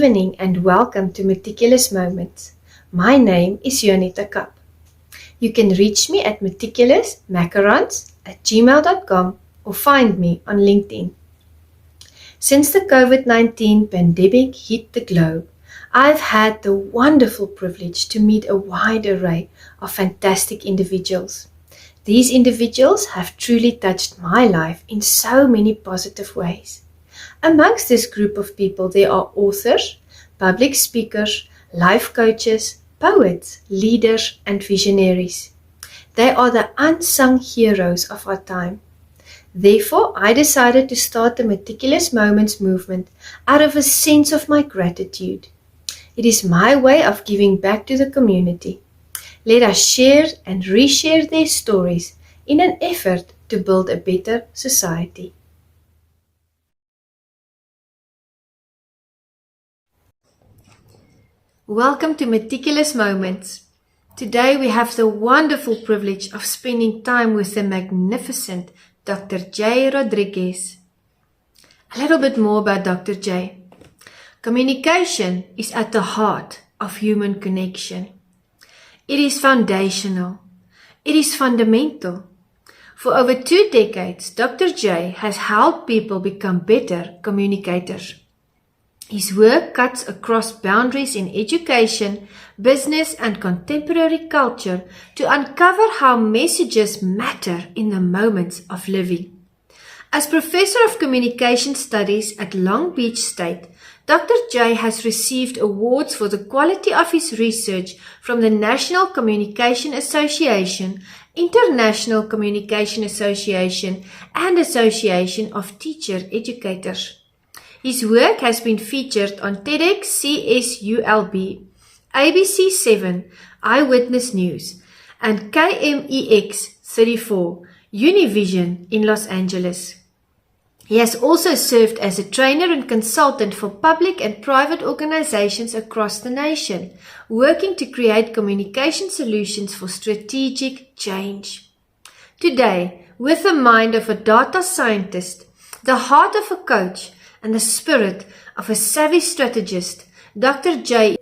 evening and welcome to Meticulous Moments. My name is Juanita Kapp. You can reach me at meticulousmacarons@gmail.com or find me on LinkedIn. Since the COVID-19 pandemic hit the globe, I've had the wonderful privilege to meet a wide array of fantastic individuals. These individuals have truly touched my life in so many positive ways. Amongst this group of people, there are authors, public speakers, life coaches, poets, leaders, and visionaries. They are the unsung heroes of our time. Therefore, I decided to start the Meticulous Moments movement out of a sense of my gratitude. It is my way of giving back to the community. Let us share and reshare their stories in an effort to build a better society. Welcome to Meticulous Moments. Today we have the wonderful privilege of spending time with the magnificent Dr. Jose Rodriquez. A little bit more about Dr. J. Communication is at the heart of human connection. It is foundational. It is fundamental. For over 2 decades, Dr. J has helped people become better communicators. His work cuts across boundaries in education, business, and contemporary culture to uncover how messages matter in the moments of living. As Professor of Communication Studies at Long Beach State, Dr. J has received awards for the quality of his research from the National Communication Association, International Communication Association, and Association of Teacher Educators. His work has been featured on TEDx CSULB, ABC7, Eyewitness News, and KMEX 34, Univision in Los Angeles. He has also served as a trainer and consultant for public and private organizations across the nation, working to create communication solutions for strategic change. Today, with the mind of a data scientist, the heart of a coach, and the spirit of a savvy strategist, Dr. J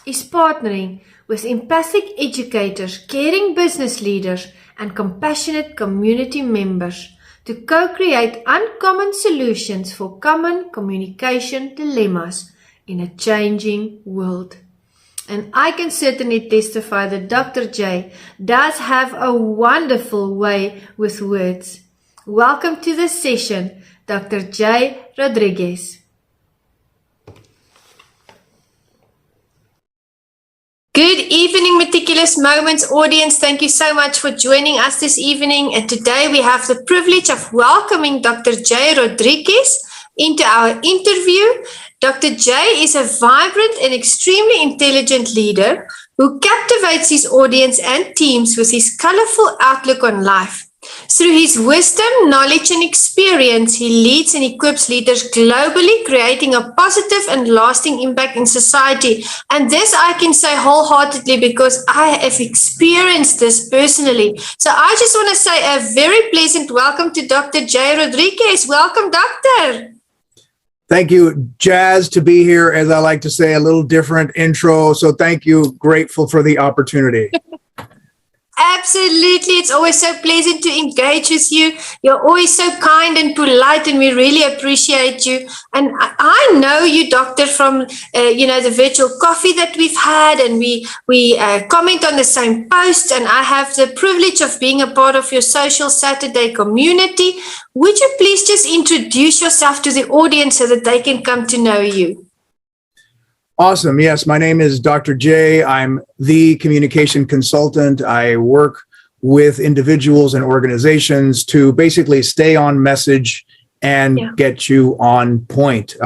is partnering with empathic educators, caring business leaders, and compassionate community members to co-create uncommon solutions for common communication dilemmas in a changing world. And I can certainly testify that Dr. J does have a wonderful way with words. Welcome to the session, Dr. Jose Rodriquez. Good evening, Meticulous Moments audience. Thank you so much for joining us this evening. And today we have the privilege of welcoming Dr. Jose Rodriquez into our interview. Dr. J is a vibrant and extremely intelligent leader who captivates his audience and teams with his colorful outlook on life. Through his wisdom, knowledge, and experience, he leads and equips leaders globally, creating a positive and lasting impact in society. And this I can say wholeheartedly because I have experienced this personally. So I just want to say a very pleasant welcome to Dr. Jose Rodriquez. Welcome, Doctor. Thank you, Jazz, to be here. As I like to say, a little different intro. So thank you. Grateful for the opportunity. Absolutely. It's always so pleasant to engage with you. You're always so kind and polite, and we really appreciate you. And I know you, Doctor, from, the virtual coffee that we've had, and we comment on the same post, and I have the privilege of being a part of your Social Saturday community. Would you please just introduce yourself to the audience so that they can come to know you? Awesome. Yes, my name is Dr. J. I'm the communication consultant. I work with individuals and organizations to basically stay on message and get you on point,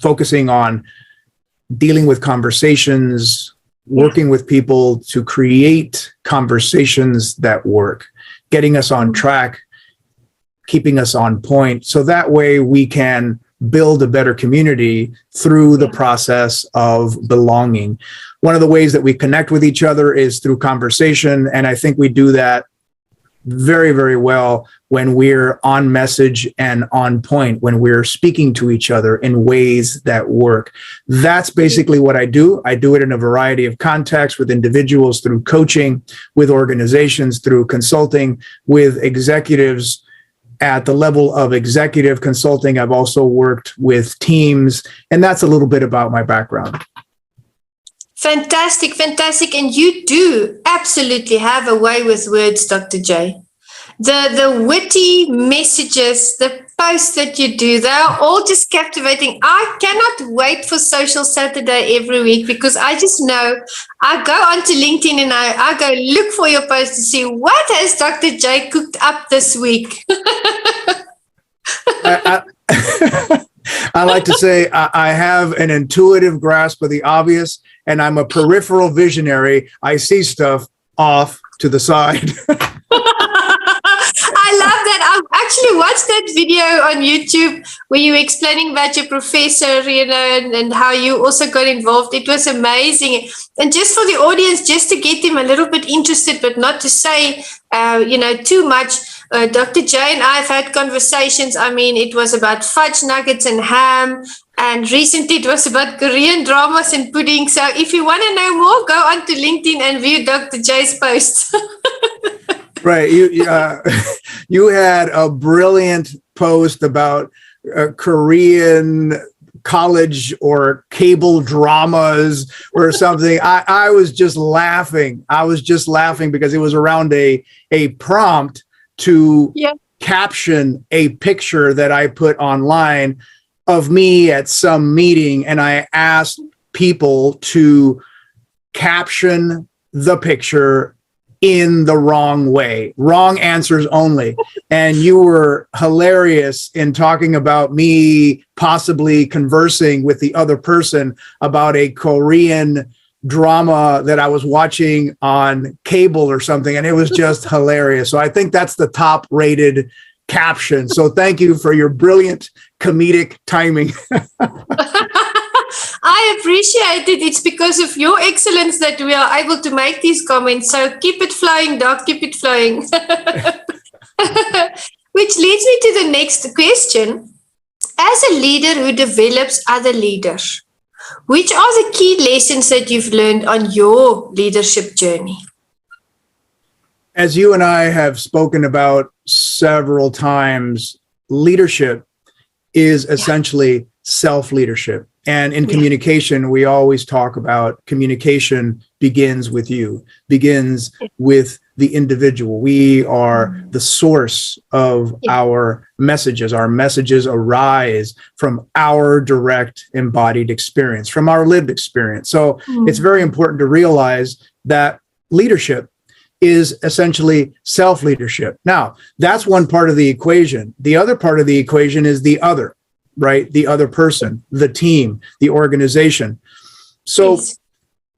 focusing on dealing with conversations, working with people to create conversations that work, getting us on track, keeping us on point. So that way we can build a better community through the process of belonging. One of the ways that we connect with each other is through conversation, and I think we do that very, very well when we're on message and on point, when we're speaking to each other in ways that work. That's basically what I do. I do it in a variety of contexts with individuals, through coaching, with organizations, through consulting, with executives. At the level of executive consulting, I've also worked with teams, and that's a little bit about my background. Fantastic, fantastic. And you do absolutely have a way with words, Dr. J. The witty messages, the posts that you do, they're all just captivating. I cannot wait for Social Saturday every week, because I just know I go onto LinkedIn and I go look for your post to see what has Dr. J cooked up this week. I like to say I have an intuitive grasp of the obvious, and I'm a peripheral visionary. I see stuff off to the side. I love that. I've actually watched that video on YouTube where you were explaining about your professor, and how you also got involved. It was amazing. And just for the audience, just to get them a little bit interested, but not to say, too much. Dr. J and I have had conversations. I mean, it was about fudge nuggets and ham. And recently it was about Korean dramas and pudding. So if you want to know more, go onto LinkedIn and view Dr. J's posts. Right. You had a brilliant post about Korean college or cable dramas or something. I was just laughing. Because it was around a prompt to caption a picture that I put online of me at some meeting, and I asked people to caption the picture in the wrong way, wrong answers only. And you were hilarious in talking about me possibly conversing with the other person about a Korean drama that I was watching on cable or something. And it was just hilarious. So I think that's the top rated caption. So thank you for your brilliant comedic timing. I appreciate it. It's because of your excellence that we are able to make these comments. So keep it flowing, Doc. Keep it flowing. Which leads me to the next question. As a leader who develops other leaders, which are the key lessons that you've learned on your leadership journey? As you and I have spoken about several times, leadership is essentially self-leadership. And in communication, we always talk about communication begins with you, begins with the individual. We are the source of our messages. Our messages arise from our direct embodied experience, from our lived experience. So it's very important to realize that leadership is essentially self-leadership. Now, that's one part of the equation. The other part of the equation is the other, right? The other person, the team, the organization. So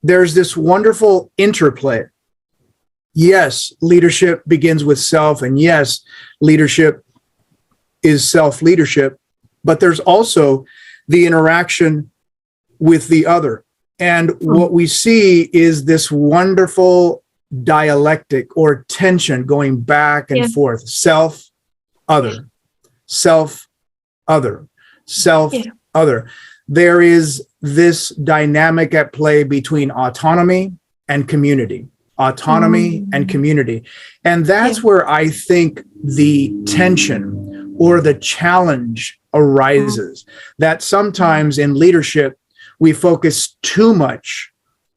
there's this wonderful interplay. Yes, leadership begins with self, and yes, leadership is self-leadership, but there's also the interaction with the other. And what we see is this wonderful dialectic or tension going back and forth. Self, other, self, other, self, other. There is this dynamic at play between autonomy and community, autonomy and community. And that's where I think the tension or the challenge arises, that sometimes in leadership, we focus too much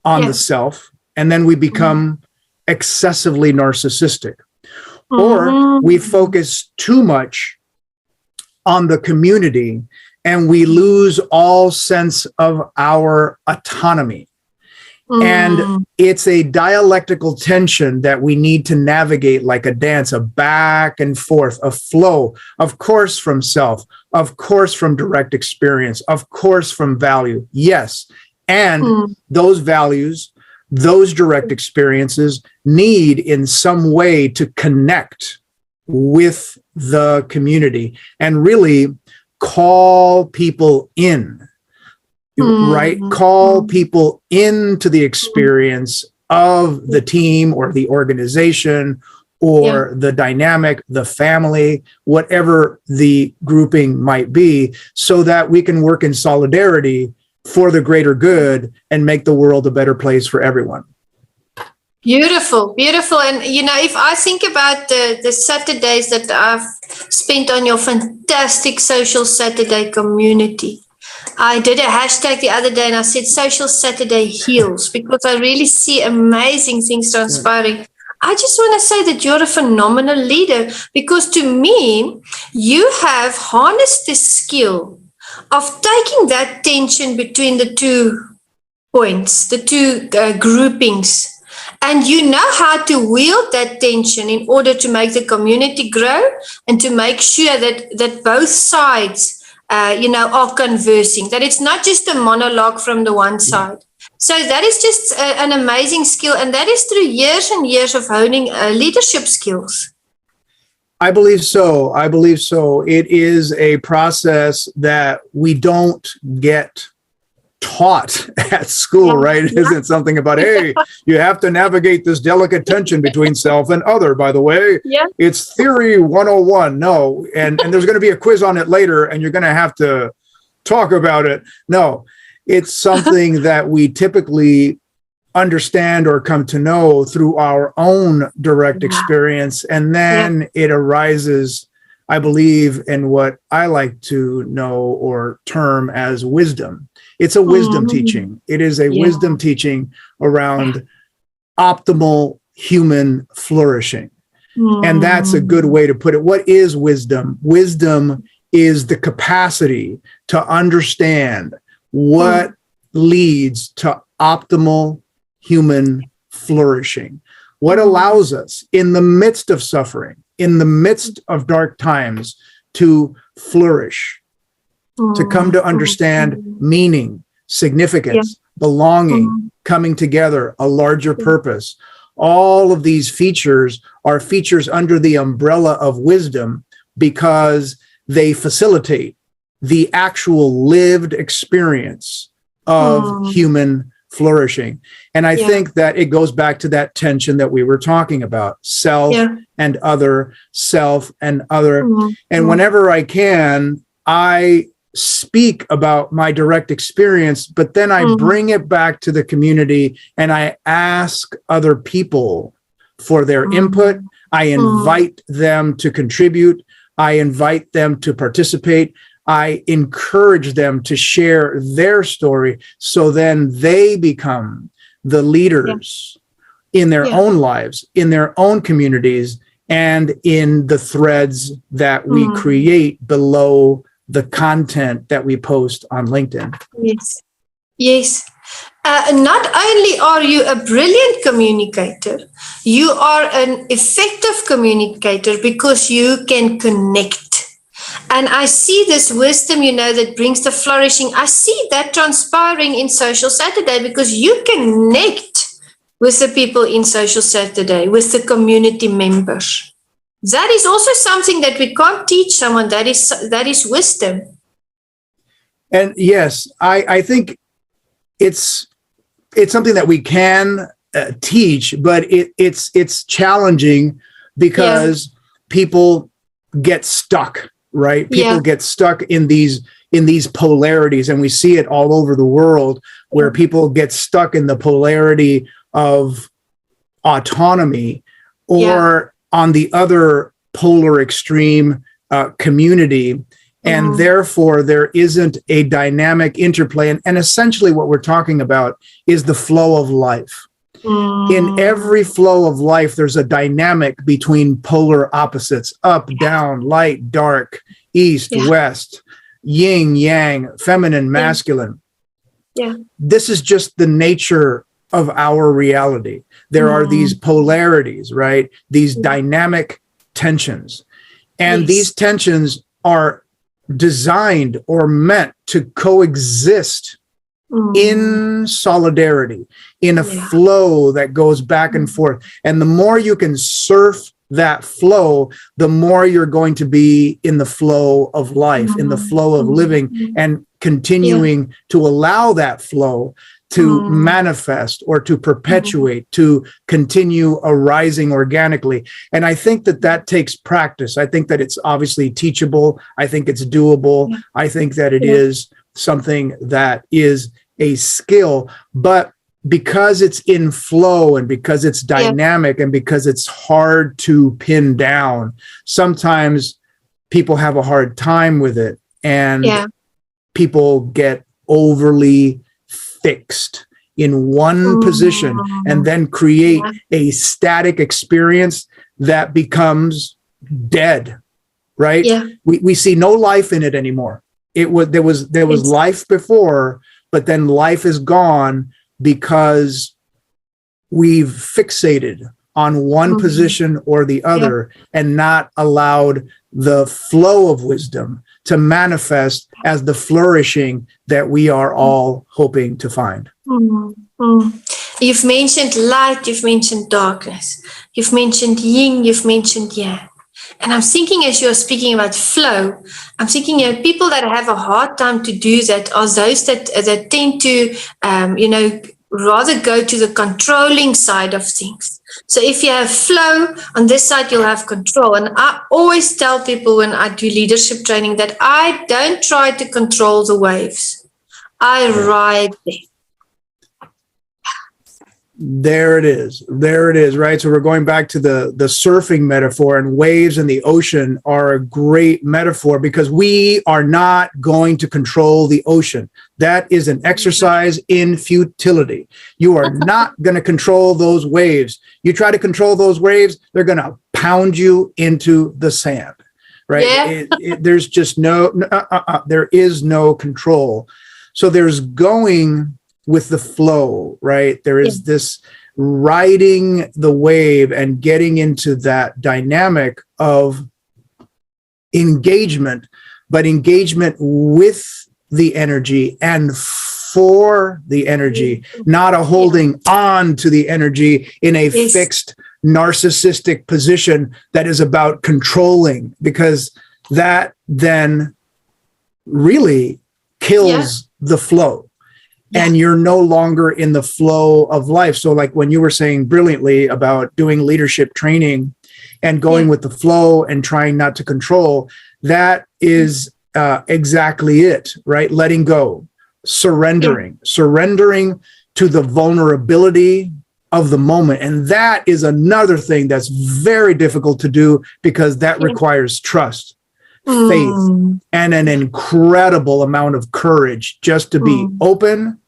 on the self, and then we become excessively narcissistic, or we focus too much on the community and we lose all sense of our autonomy. And it's a dialectical tension that we need to navigate like a dance, a back and forth, a flow, of course, from self, of course, from direct experience, of course, from value. Yes. And those values, those direct experiences need in some way to connect with the community and really call people in, right? Call people into the experience of the team or the organization or the dynamic, the family, whatever the grouping might be, so that we can work in solidarity for the greater good and make the world a better place for everyone. Beautiful, beautiful. And, you know, if I think about the Saturdays that I've spent on your fantastic Social Saturday community, I did a hashtag the other day and I said Social Saturday heals, because I really see amazing things transpiring. I just want to say that you're a phenomenal leader, because to me, you have harnessed the skill of taking that tension between the 2 points, the 2 groupings, and you know how to wield that tension in order to make the community grow and to make sure that both sides are conversing, that it's not just a monologue from the one side. So that is just an amazing skill, and that is through years and years of honing leadership skills. I believe so. I believe so. It is a process that we don't get taught at school, right? It isn't something about, hey, you have to navigate this delicate tension between self and other, by the way. It's theory 101. No. And there's going to be a quiz on it later, and you're going to have to talk about it. No, it's something that we typically understand or come to know through our own direct experience. And then it arises, I believe, in what I like to know or term as wisdom. It's a wisdom teaching. It is a wisdom teaching around optimal human flourishing. And that's a good way to put it. What is wisdom? Wisdom is the capacity to understand what leads to optimal human flourishing. What allows us in the midst of suffering, in the midst of dark times, to flourish, to come to understand meaning, significance, belonging, coming together, a larger purpose. All of these features are features under the umbrella of wisdom, because they facilitate the actual lived experience of human flourishing. And I think that it goes back to that tension that we were talking about, self and other, self and other. And whenever I can, I speak about my direct experience, but then I bring it back to the community and I ask other people for their input. I invite them to contribute. I invite them to participate. I encourage them to share their story, so then they become the leaders in their own lives, in their own communities, and in the threads that we create below the content that we post on LinkedIn. Yes. Not only are you a brilliant communicator, you are an effective communicator because you can connect. And I see this wisdom, that brings the flourishing. I see that transpiring in Social Saturday, because you connect with the people in Social Saturday, with the community members. That is also something that we can't teach someone. That is wisdom. And yes, I think it's something that we can teach, but it's challenging because people get stuck. Right? People get stuck in these polarities, and we see it all over the world, where people get stuck in the polarity of autonomy, or on the other polar extreme, community. And therefore there isn't a dynamic interplay. And essentially what we're talking about is the flow of life. In every flow of life, there's a dynamic between polar opposites: up, down, light, dark, east, west, yin, yang, feminine, masculine. This is just the nature of our reality. There are these polarities, right? These dynamic tensions. And these tensions are designed or meant to coexist in solidarity, in a flow that goes back and forth. And the more you can surf that flow, the more you're going to be in the flow of life, in the flow of living, and continuing to allow that flow to manifest or to perpetuate, to continue arising organically. And I think that that takes practice. I think that it's obviously teachable. I think it's doable. Yeah. I think that it is something that is a skill, but because it's in flow and because it's dynamic and because it's hard to pin down, sometimes people have a hard time with it, and people get overly fixed in one position and then create a static experience that becomes dead, right? We see no life in it anymore. There was life before, but then life is gone because we've fixated on one position or the other and not allowed the flow of wisdom to manifest as the flourishing that we are all hoping to find. You've mentioned light, you've mentioned darkness, you've mentioned yin, you've mentioned yang. And I'm thinking, as you're speaking about flow, I'm thinking, people that have a hard time to do that are those that tend to, rather go to the controlling side of things. So if you have flow on this side, you'll have control. And I always tell people when I do leadership training that I don't try to control the waves. I ride them. There it is, right? So we're going back to the surfing metaphor, and waves in the ocean are a great metaphor because we are not going to control the ocean. That is an exercise in futility. You are not going to control those waves. You try to control those waves, they're going to pound you into the sand, right? There's just there is no control. So there's going with the flow, right? There is this riding the wave and getting into that dynamic of engagement, but engagement with the energy and for the energy, not a holding on to the energy in a fixed narcissistic position that is about controlling, because that then really kills the flow. And you're no longer in the flow of life. So like when you were saying brilliantly about doing leadership training and going with the flow and trying not to control, that is exactly it, right? Letting go, surrendering to the vulnerability of the moment. And that is another thing that's very difficult to do because that requires trust, faith, and an incredible amount of courage just to be open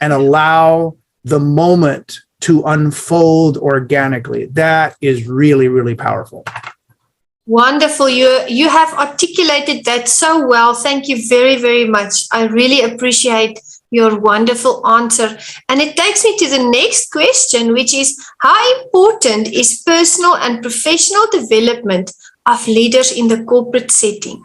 and allow the moment to unfold organically. That is really, really powerful. Wonderful. You have articulated that so well. Thank you very, very much. I really appreciate your wonderful answer. And it takes me to the next question, which is, how important is personal and professional development of leaders in the corporate setting?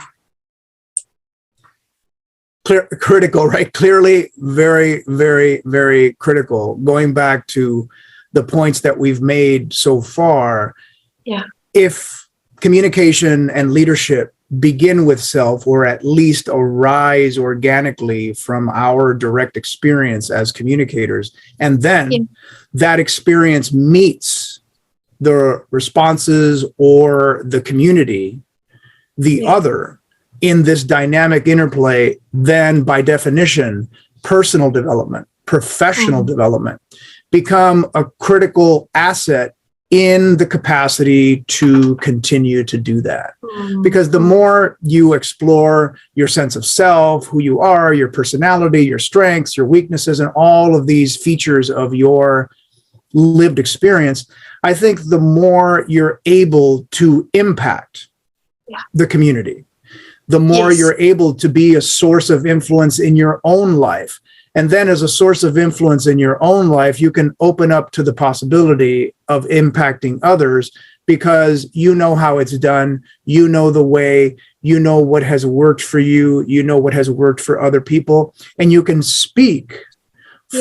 Critical, right? Clearly, very, very, very critical. Going back to the points that we've made so far, if communication and leadership begin with self, or at least arise organically from our direct experience as communicators, and then that experience meets the responses or the community, the other, in this dynamic interplay, then by definition, personal development, professional development become a critical asset in the capacity to continue to do that. Because the more you explore your sense of self, who you are, your personality, your strengths, your weaknesses, and all of these features of your lived experience, I think the more you're able to impact the community, the more you're able to be a source of influence in your own life. And then as a source of influence in your own life, you can open up to the possibility of impacting others because you know how it's done, you know the way, you know what has worked for you, you know what has worked for other people, and you can speak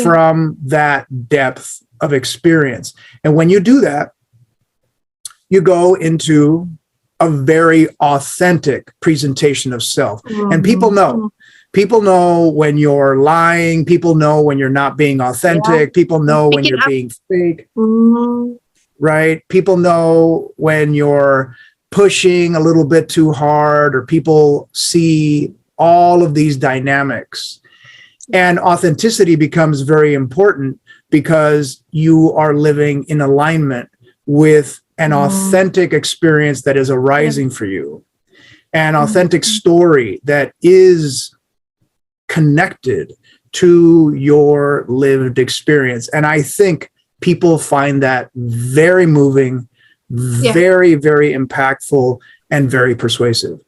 from that depth of experience. And when you do that, you go into a very authentic presentation of self. And people know People know when you're lying. People know when you're not being authentic. People know when you're being fake, right? People know when you're pushing a little bit too hard, or people see all of these dynamics. And authenticity becomes very important because you are living in alignment with an authentic experience that is arising for you, an authentic story that is connected to your lived experience. And I think people find that very moving, very, very impactful, and very persuasive.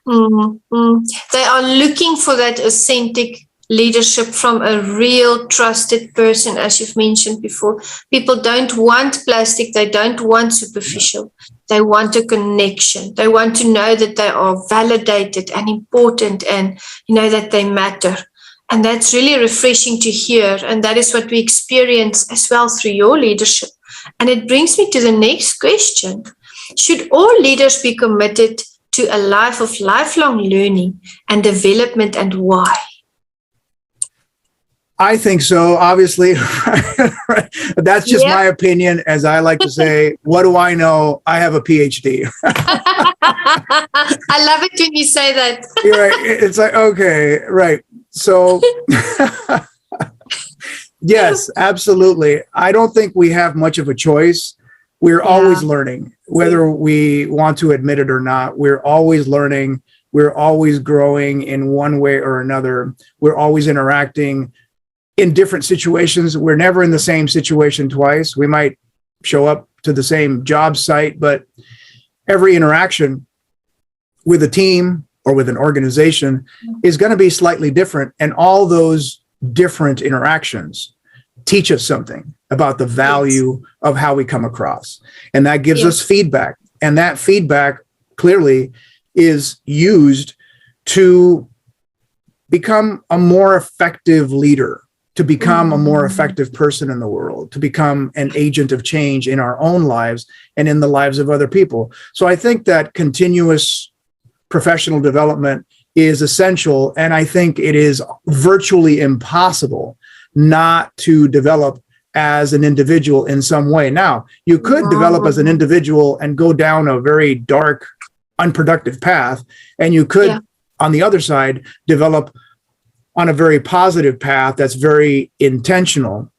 They are looking for that authentic leadership from a real trusted person, as you've mentioned before. People don't want plastic. They don't want superficial. They want a connection. They want to know that they are validated and important, and that they matter. And that's really refreshing to hear. And that is what we experience as well through your leadership. And it brings me to the next question. Should all leaders be committed to a life of lifelong learning and development, and why? I think so, obviously. That's just my opinion. As I like to say, what do I know? I have a PhD. I love it when you say that. Right. It's like, okay, right. So, yes, absolutely. I don't think we have much of a choice. We're always learning, whether we want to admit it or not. We're always learning. We're always growing in one way or another. We're always interacting in different situations. We're never in the same situation twice. We might show up to the same job site, but every interaction with a team or with an organization is going to be slightly different. And all those different interactions teach us something about the value of how we come across. And that gives us feedback. And that feedback clearly is used to become a more effective leader, to become a more effective person in the world, to become an agent of change in our own lives and in the lives of other people. So I think that continuous professional development is essential. And I think it is virtually impossible not to develop as an individual in some way. Now, you could develop as an individual and go down a very dark, unproductive path. And you could, on the other side, develop on a very positive path that's very intentional.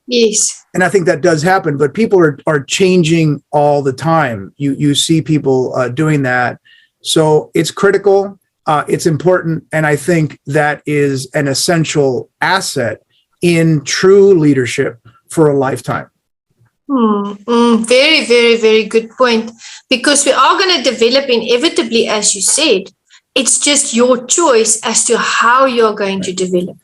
Yes. And I think that does happen, but people are changing all the time. You see people doing that. So it's critical, it's important, and I think that is an essential asset in true leadership for a lifetime. Very, very, very good point. Because we are going to develop inevitably, as you said. It's just your choice as to how you're going to develop.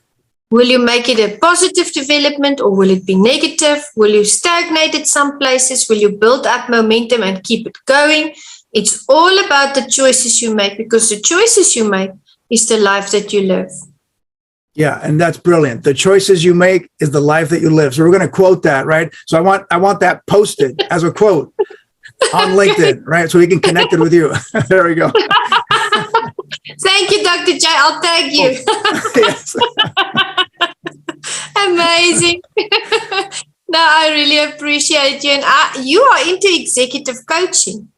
Will you make it a positive development, or will it be negative? Will you stagnate at some places? Will you build up momentum and keep it going? It's all about the choices you make, because the choices you make is the life that you live. Yeah, and that's brilliant. The choices you make is the life that you live. So we're going to quote that, right? So I want that posted as a quote on LinkedIn, right? So we can connect it with you. There we go. Thank you, Dr. J. I'll tag you. Yes. Amazing. No, I really appreciate you. And you are into executive coaching.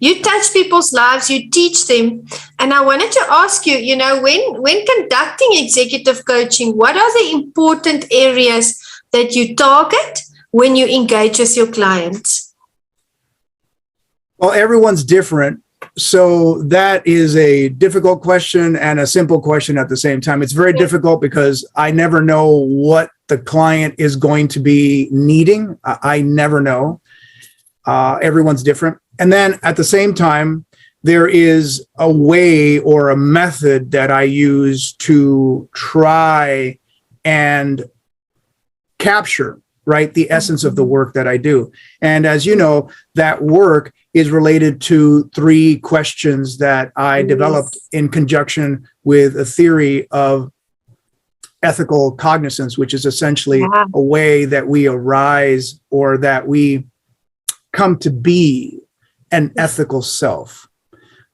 You touch people's lives, you teach them. And I wanted to ask you, when conducting executive coaching, what are the important areas that you target when you engage with your clients? Well, everyone's different. So that is a difficult question and a simple question at the same time. It's very difficult because I never know what the client is going to be needing. I never know. Everyone's different. And then at the same time, there is a way or a method that I use to try and capture, right, the essence of the work that I do. And as you know, that work is related to 3 questions that I developed in conjunction with a theory of ethical cognizance, which is essentially a way that we arise or that we come to be an ethical self.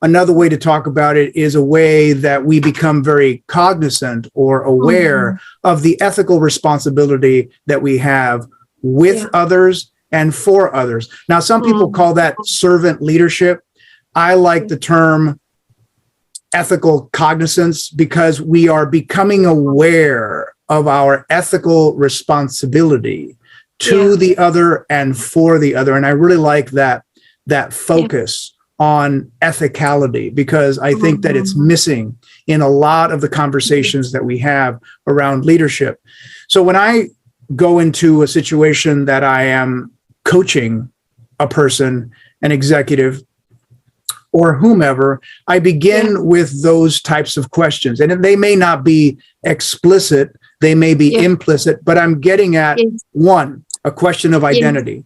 Another way to talk about it is a way that we become very cognizant or aware of the ethical responsibility that we have with others and for others. Now, some people call that servant leadership. I like the term ethical cognizance because we are becoming aware of our ethical responsibility to the other and for the other. And I really like that focus on ethicality, because I think that it's missing in a lot of the conversations that we have around leadership. So when I go into a situation that I am coaching a person, an executive, or whomever, I begin with those types of questions. And they may not be explicit, they may be implicit, but I'm getting at one, a question of identity.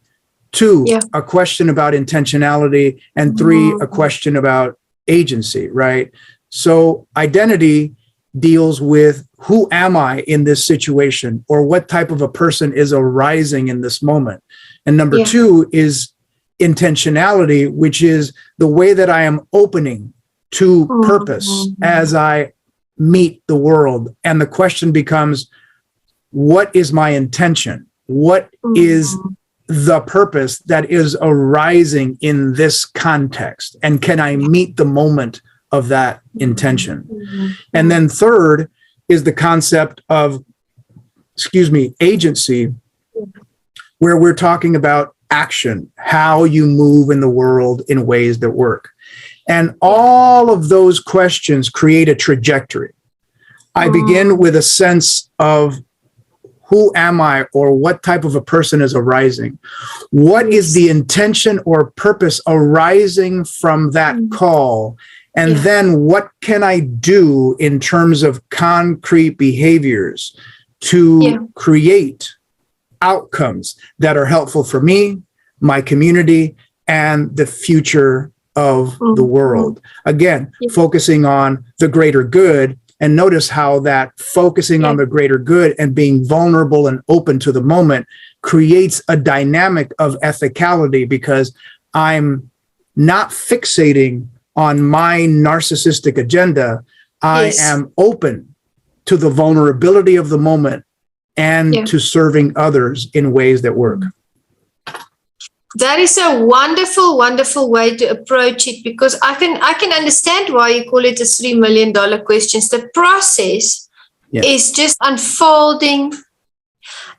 Two, a question about intentionality, and three, a question about agency, right? So identity deals with who am I in this situation, or what type of a person is arising in this moment. And number two is intentionality, which is the way that I am opening to purpose as I meet the world. And the question becomes, what is my intention? What is the purpose that is arising in this context? And can I meet the moment of that intention? And then third is the concept of, agency, where we're talking about action, how you move in the world in ways that work. And all of those questions create a trajectory. I begin with a sense of who am I, or what type of a person is arising? What is the intention or purpose arising from that call? And then what can I do in terms of concrete behaviors to create outcomes that are helpful for me, my community, and the future of the world? Again, focusing on the greater good. And notice how that focusing on the greater good and being vulnerable and open to the moment creates a dynamic of ethicality, because I'm not fixating on my narcissistic agenda. I am open to the vulnerability of the moment and to serving others in ways that work. That is a wonderful, wonderful way to approach it, because I can understand why you call it a $3 million questions. The process is just unfolding,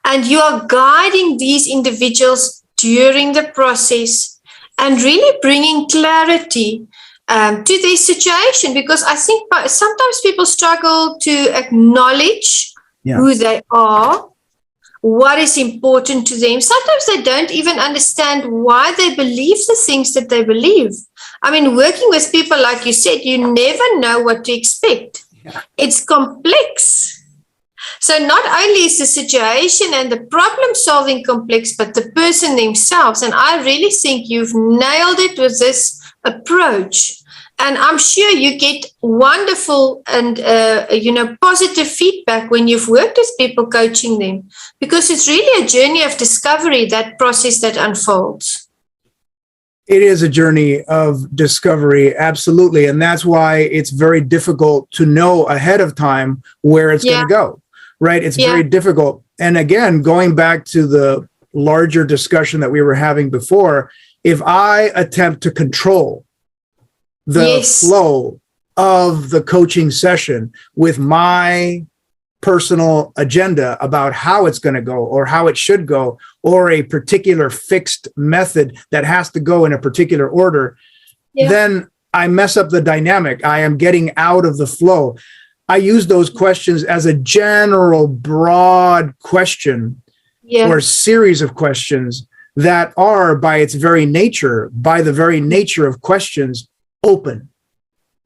and you are guiding these individuals during the process and really bringing clarity to their situation, because I think sometimes people struggle to acknowledge who they are, what is important to them. Sometimes they don't even understand why they believe the things that they believe. I mean, working with people, like you said, you never know what to expect. It's complex. So not only is the situation and the problem solving complex, but the person themselves. And I really think you've nailed it with this approach. And I'm sure you get wonderful and, positive feedback when you've worked with people, coaching them, because it's really a journey of discovery, that process that unfolds. It is a journey of discovery, absolutely. And that's why it's very difficult to know ahead of time where it's going to go, right? It's very difficult. And again, going back to the larger discussion that we were having before, if I attempt to control the flow of the coaching session with my personal agenda about how it's going to go, or how it should go, or a particular fixed method that has to go in a particular order, then I mess up the dynamic. I am getting out of the flow. I use those questions as a general, broad question or series of questions that are, by the very nature of questions, open,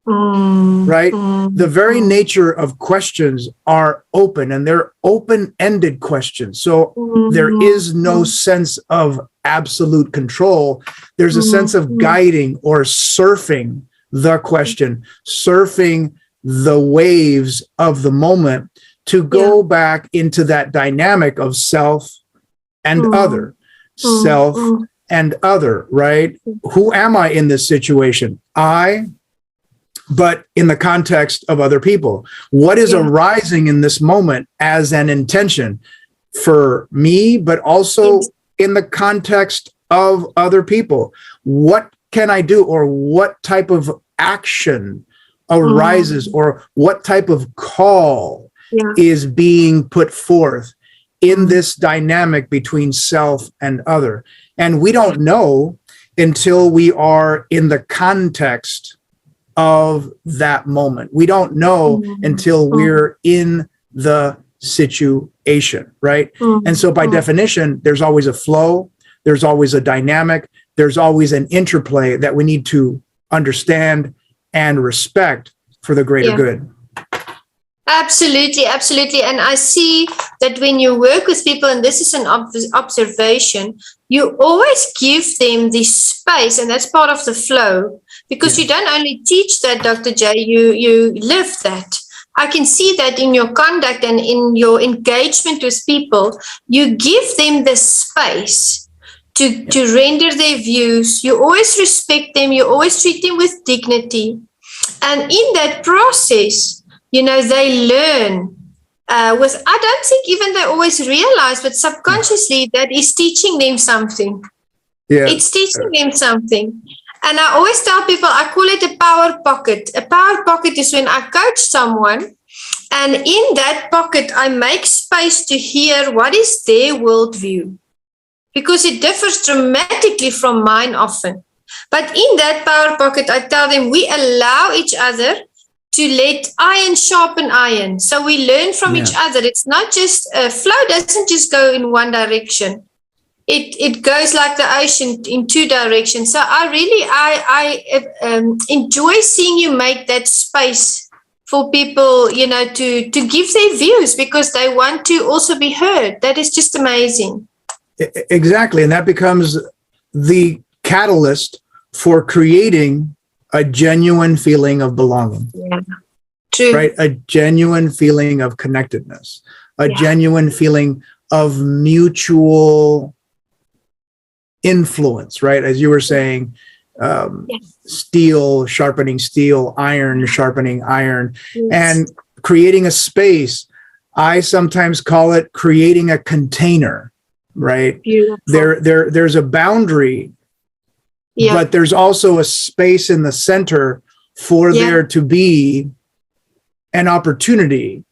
right? The very nature of questions are open, and they're open-ended questions. So there is no sense of absolute control. There's a sense of guiding or surfing the question, surfing the waves of the moment to go back into that dynamic of self and other, self and other, right? Who am I in this situation? I, but in the context of other people. What is arising in this moment as an intention for me, but also in the context of other people? What can I do, or what type of action arises, or what type of call is being put forth in this dynamic between self and other? And we don't know until we are in the context of that moment. We don't know until we're in the situation, right? And so by definition, there's always a flow, there's always a dynamic, there's always an interplay that we need to understand and respect for the greater good. Absolutely, absolutely. And I see that when you work with people, and this is an observation, you always give them the space, and that's part of the flow, because you don't only teach that, Dr. J, you live that. I can see that in your conduct and in your engagement with people. You give them the space to render their views. You always respect them. You always treat them with dignity. And in that process, you know, they learn I don't think even they always realize, but subconsciously that is teaching them something. Yeah. It's teaching them something. And I always tell people, I call it a power pocket. A power pocket is when I coach someone, and in that pocket, I make space to hear what is their worldview, because it differs dramatically from mine often. But in that power pocket, I tell them we allow each other to let iron sharpen iron. So we learn from each other. It's not just, flow doesn't just go in one direction. It goes like the ocean in two directions. So I enjoy seeing you make that space for people, you know, to give their views, because they want to also be heard. That is just amazing. Exactly. And that becomes the catalyst for creating a genuine feeling of belonging. Yeah, true. Right? A genuine feeling of connectedness, a genuine feeling of mutual influence, right? As you were saying, steel sharpening steel, iron sharpening iron, and creating a space. I sometimes call it creating a container, right? Beautiful. There's a boundary, but there's also a space in the center for there to be an opportunity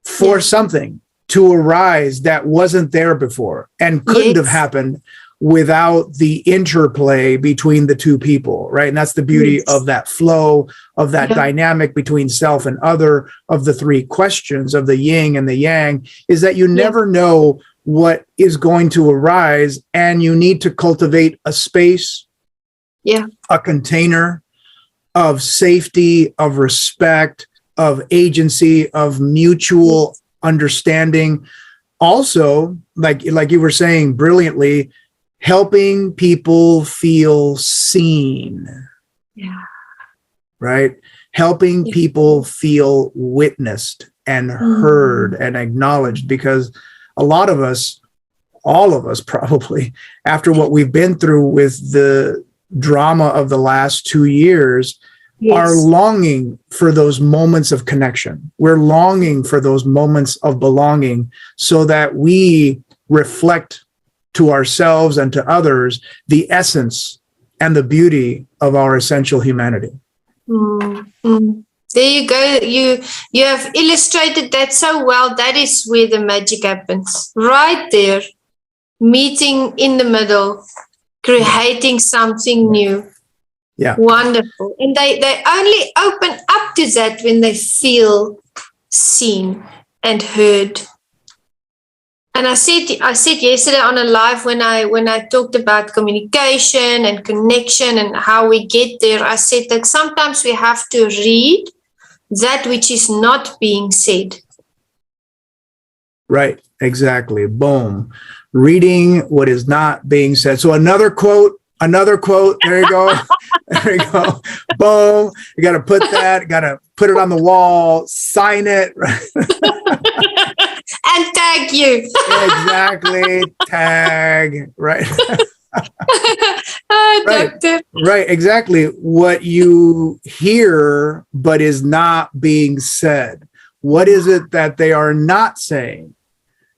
for something to arise that wasn't there before and couldn't have happened without the interplay between the two people, right? And that's the beauty of that flow, of that dynamic between self and other, of the three questions of the yin and the yang, is that you never know what is going to arise, and you need to cultivate a space, a container of safety, of respect, of agency, of mutual understanding. Also, like you were saying brilliantly, helping people feel seen. Yeah. Right? Helping people feel witnessed and heard and acknowledged, because a lot of us, all of us probably, after what we've been through with the drama of the last 2 years, are longing for those moments of connection. We're longing for those moments of belonging, so that we reflect to ourselves and to others the essence and the beauty of our essential humanity. Mm-hmm. There you go. You have illustrated that so well. That is where the magic happens. Right there, meeting in the middle, creating something new. Yeah. Wonderful. And they only open up to that when they feel seen and heard. And I said yesterday on a live, when I talked about communication and connection and how we get there, I said that sometimes we have to read that which is not being said. Right. Exactly. Boom. Reading what is not being said. So another quote. There you go. There you go. Boom. You got to put it on the wall, sign it. And tag you. Exactly. Tag. Right. Right. Doctor. Right, exactly. What you hear, but is not being said. What is it that they are not saying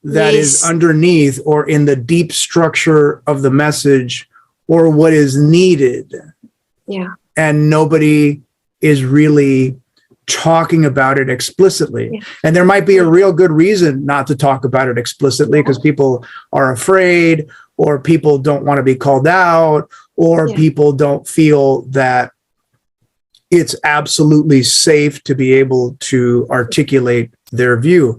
that is Yes. underneath or in the deep structure of the message, or what is needed? Yeah. And nobody is really talking about it explicitly. Yeah. And there might be a real good reason not to talk about it explicitly, because people are afraid, or people don't want to be called out, or Yeah. people don't feel that it's absolutely safe to be able to articulate their view.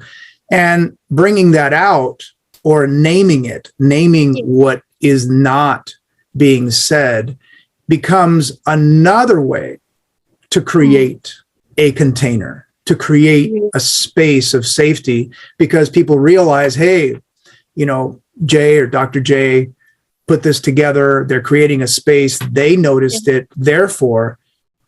And bringing that out, or naming it, naming what is not being said, becomes another way to create a container, to create a space of safety, because people realize, hey, you know, Jay or Dr. J put this together. They're creating a space. They noticed it. Therefore,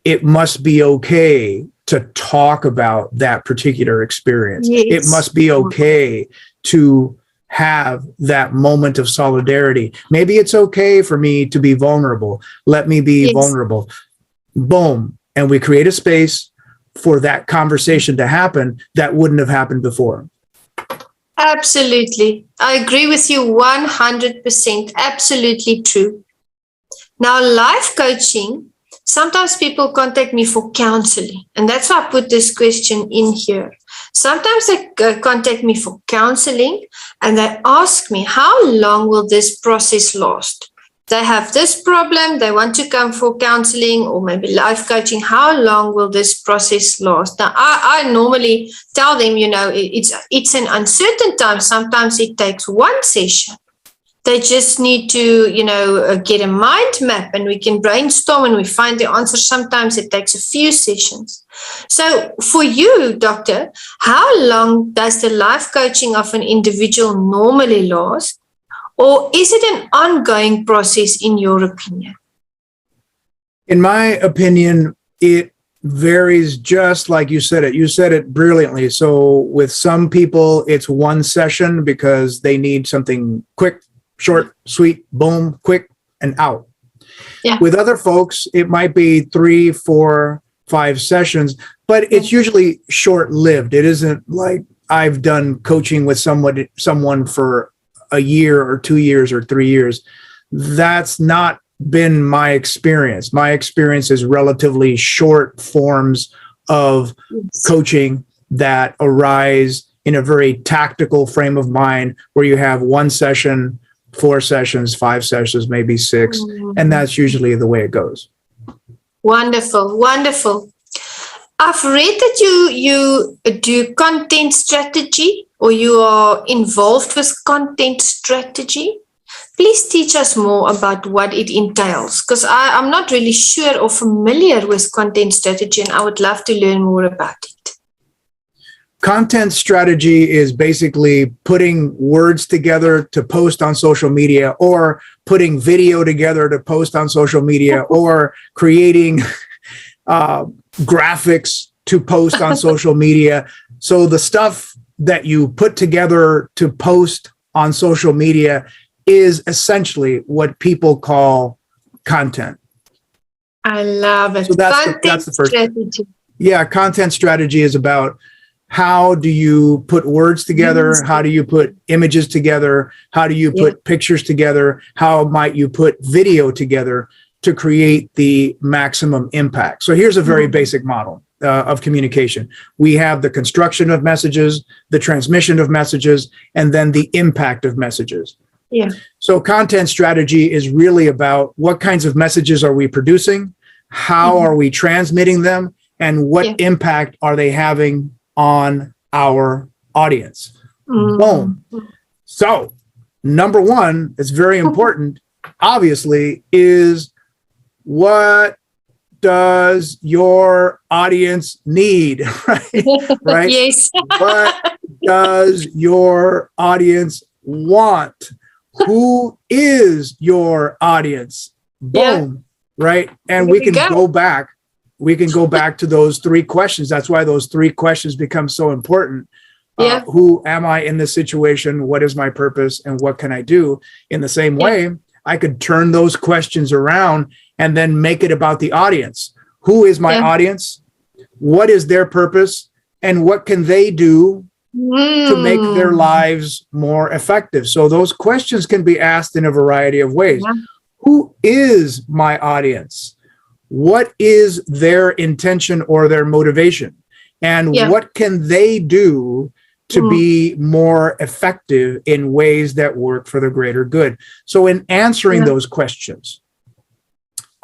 it must be okay to talk about that particular experience. Yes. It must be okay to have that moment of solidarity. Maybe it's okay for me to be vulnerable. Let me be vulnerable. Boom. And we create a space for that conversation to happen that wouldn't have happened before. Absolutely. I agree with you 100%. Absolutely true. Now, life coaching, sometimes people contact me for counseling, and that's why I put this question in here. Sometimes they contact me for counseling and they ask me, how long will this process last? They have this problem, they want to come for counseling or maybe life coaching. How long will this process last? Now, I normally tell them, you know, it's an uncertain time. Sometimes it takes one session. They just need to, you know, get a mind map and we can brainstorm and we find the answer. Sometimes it takes a few sessions. So for you, doctor, how long does the life coaching of an individual normally last? Or is it an ongoing process in your opinion? In my opinion, it varies, just like you said it. You said it brilliantly. So with some people, it's one session because they need something quick, short, sweet, boom, quick, and out. Yeah. With other folks, it might be 3, 4, 5 sessions, but it's usually short-lived. It isn't like I've done coaching with someone for a year or 2 years or 3 years. That's not been my experience. My experience is relatively short forms of coaching that arise in a very tactical frame of mind, where you have one session, 4 sessions, 5 sessions, maybe 6, and that's usually the way it goes. Wonderful, wonderful. I've read that you do content strategy, or you are involved with content strategy. Please teach us more about what it entails, because I'm not really sure or familiar with content strategy, and I would love to learn more about it. Content strategy is basically putting words together to post on social media, or putting video together to post on social media, or creating graphics to post on social media. So the stuff that you put together to post on social media is essentially what people call content. I love it. So that's the first strategy. Yeah, content strategy is about, how do you put words together? How do you put images together? How do you put pictures together? How might you put video together to create the maximum impact? So here's a very basic model of communication. We have the construction of messages, the transmission of messages, and then the impact of messages. Yeah. So content strategy is really about, what kinds of messages are we producing? How are we transmitting them? And what impact are they having on our audience? Boom. So number one, that's very important, obviously, is, what does your audience need? Right? Yes. What does your audience want? Who is your audience? Boom. Right? And we can go back. We can go back to those 3 questions. That's why those 3 questions become so important. Who am I in this situation? What is my purpose? And what can I do? In the same way, I could turn those questions around and then make it about the audience. Who is my audience? What is their purpose? And what can they do to make their lives more effective? So those questions can be asked in a variety of ways. Yeah. Who is my audience? What is their intention or their motivation? And what can they do to be more effective in ways that work for the greater good? So in answering those questions,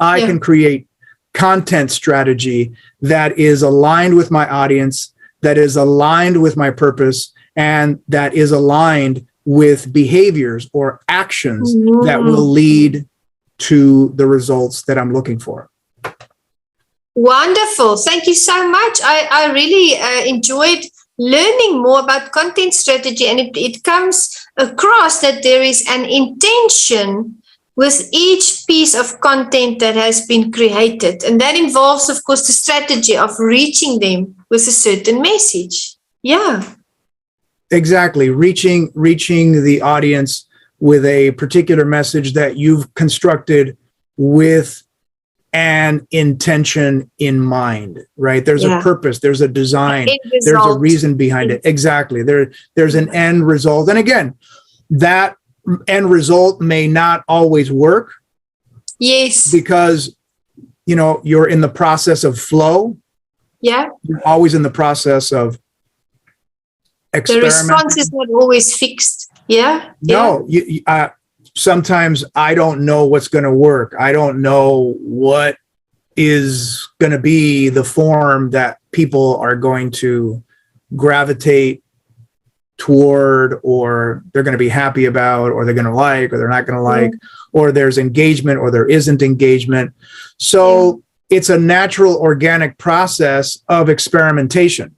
I can create content strategy that is aligned with my audience, that is aligned with my purpose, and that is aligned with behaviors or actions that will lead to the results that I'm looking for. Wonderful. Thank you so much. I really enjoyed learning more about content strategy, and it comes across that there is an intention with each piece of content that has been created. And that involves, of course, the strategy of reaching them with a certain message. Yeah. Exactly. Reaching the audience with a particular message that you've constructed with an intention in mind, right? There's a purpose, there's a design, there's a reason behind it. Exactly. There's an end result. And again, that end result may not always work. Yes. Because, you're in the process of flow. Yeah. You're always in the process of experimenting. The response is not always fixed. Yeah. No, sometimes I don't know what's going to work. I don't know what is going to be the form that people are going to gravitate toward, or they're going to be happy about, or they're going to like, or they're not going to like, or there's engagement, or there isn't engagement. So it's a natural, organic process of experimentation.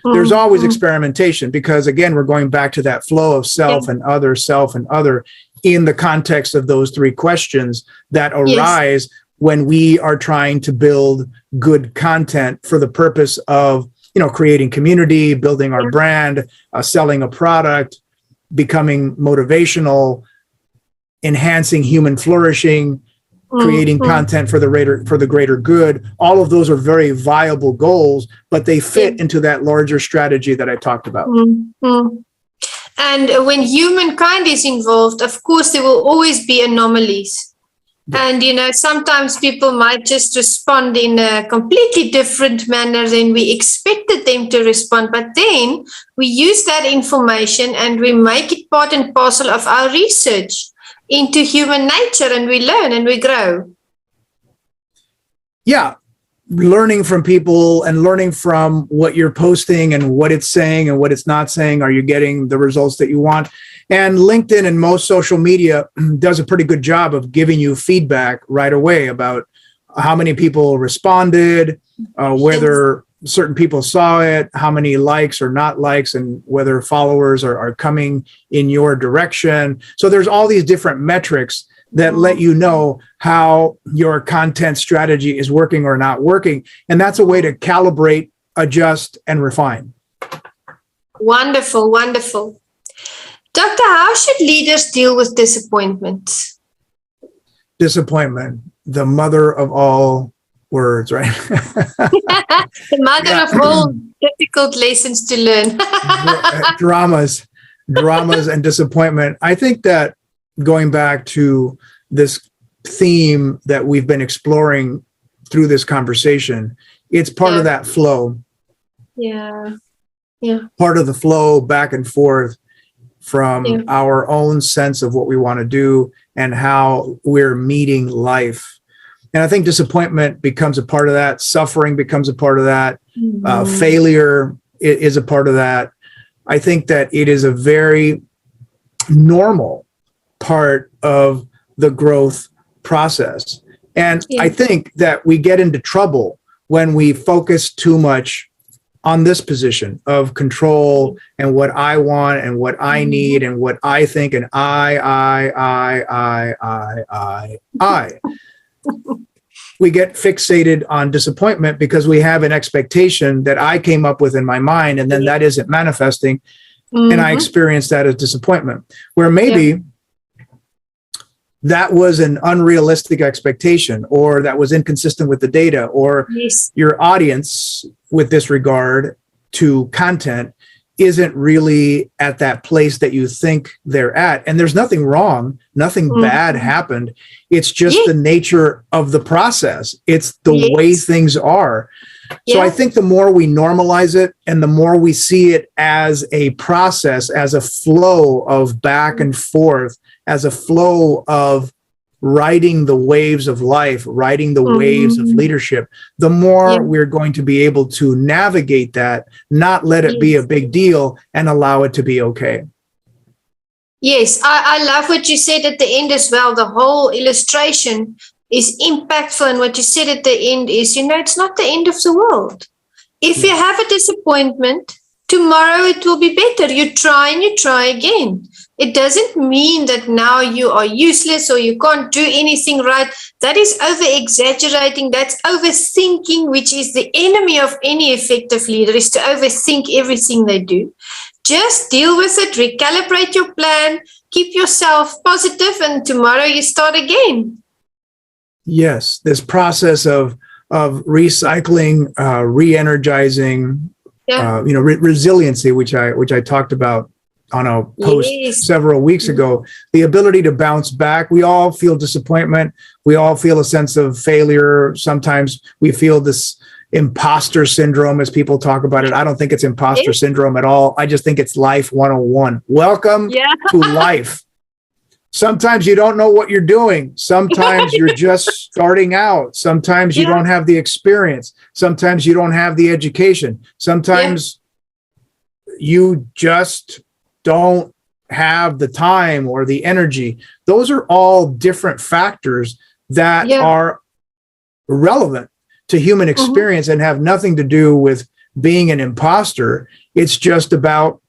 There's always experimentation because, again, we're going back to that flow of self and other, self and other, in the context of those three questions that arise when we are trying to build good content for the purpose of, creating community, building our brand, selling a product, becoming motivational, enhancing human flourishing, creating content for the greater good. All of those are very viable goals, but they fit into that larger strategy that I talked about. And when humankind is involved, of course, there will always be anomalies. And, sometimes people might just respond in a completely different manner than we expected them to respond. But then we use that information and we make it part and parcel of our research into human nature, and we learn and we grow. Yeah. Learning from people and learning from what you're posting and what it's saying and what it's not saying. Are you getting the results that you want? And LinkedIn and most social media does a pretty good job of giving you feedback right away about how many people responded, whether certain people saw it, how many likes or not likes, and whether followers are coming in your direction. So there's all these different metrics that let you know how your content strategy is working or not working. And that's a way to calibrate, adjust, and refine. Wonderful, wonderful. Doctor, how should leaders deal with disappointment? Disappointment, the mother of all words, right? The mother of all difficult lessons to learn. Dramas and disappointment. I think that going back to this theme that we've been exploring through this conversation, it's part of that flow. Yeah. Part of the flow back and forth from our own sense of what we want to do and how we're meeting life. And I think disappointment becomes a part of that. Suffering becomes a part of that. Failure is a part of that. I think that it is a very normal part of the growth process. And I think that we get into trouble when we focus too much on this position of control and what I want and what I need and what I think and I. We get fixated on disappointment because we have an expectation that I came up with in my mind, and then that isn't manifesting. And I experience that as disappointment, where maybe that was an unrealistic expectation, or that was inconsistent with the data, or Yes. your audience with this regard to content isn't really at that place that you think they're at. And there's nothing wrong, nothing bad happened. It's just Yes. the nature of the process. It's the Yes. way things are. So Yeah. I think the more we normalize it and the more we see it as a process, as a flow of back and forth, as a flow of riding the waves of life, riding the waves of leadership, the more we're going to be able to navigate that, not let it be a big deal, and allow it to be okay. Yes, I love what you said at the end as well. The whole illustration is impactful. And what you said at the end is, it's not the end of the world. If you have a disappointment, tomorrow it will be better. You try and you try again. It doesn't mean that now you are useless or you can't do anything right. That is over-exaggerating. That's overthinking, which is the enemy of any effective leader, is to overthink everything they do. Just deal with it, recalibrate your plan, keep yourself positive, and tomorrow you start again. Yes, this process of recycling, re-energizing, resiliency, which I talked about on a post several weeks ago, the ability to bounce back. We all feel disappointment. We all feel a sense of failure. Sometimes we feel this imposter syndrome, as people talk about it. I don't think it's imposter syndrome at all. I just think it's life 101. Welcome to life. Sometimes you don't know what you're doing. Sometimes you're just starting out. Sometimes you don't have the experience. Sometimes you don't have the education. Sometimes you just don't have the time or the energy. Those are all different factors that are relevant to human experience and have nothing to do with being an imposter. It's just about